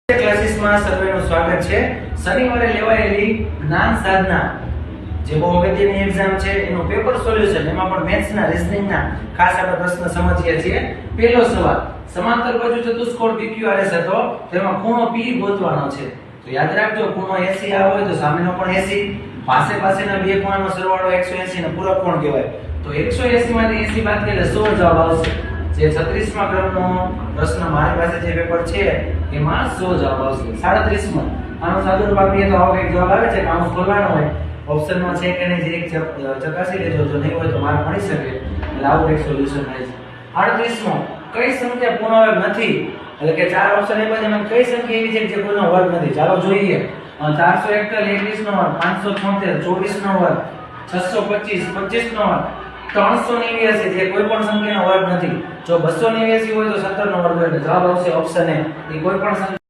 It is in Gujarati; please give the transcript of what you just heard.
ક્લાસીસમાં સર્વેનું સ્વાગત છે। શનિવારે લેવાયેલી જ્ઞાન સાધના જે બહુ અગત્યની એક્ઝામ છે એનું પેપર સોલ્યુશન એમાં પણ મેથ્સના રીઝનિંગના ખાસ આપણે પ્રશ્ન સમજીએ છીએ। પહેલો સવાલ સમાંતર બાજુ ચતુષ્કોણ PQRS હતો તેમાં ખૂણો P ગોતવાનો છે। તો યાદ રાખજો ખૂણો 80 આવે હોય તો સામેનો પણ 80 પાસેના બે ખૂણાનો સરવાળો 180 ને પૂરક કોણ કહેવાય। તો 180 માંથી 80 બાદ કરીએ 100 જવાબ આવશે। જે 36મા ક્રમનો પ્રશ્ન મારી પાસે જે પેપર છે એમાં 100 જવાબ આવશે। 37માં આનો સાદુરૂપ આપીએ તો આવો એક જવાબ આવે છે કે આનું ખોલવાનો હોય ઓપ્શનમાં છે કે નહીં જે એક ચકાસી લેજો જો નહીં હોય તો માર્ક મળી શકે એટલે આવું એક સોલ્યુશન થાય છે। 38મો કઈ સંખ્યા પૂર્ણ વર્ગ નથી એટલે કે ચાર ઓપ્શન એ બધા કઈ સંખ્યા એવી છે કે જે પૂર્ણ વર્ગ નથી ચાલો જોઈએ। 441 21 નો વર્ગ 573 24 નો વર્ગ 625 25 નો વર્ગ 389 જે કોઈ પણ સંખ્યાનો વર્ગ નથી। જો 289 હોય તો 17 નો વર્ગ એટલે જવાબ આવશે ઓપ્શન એ કોઈ પણ સંખ્યા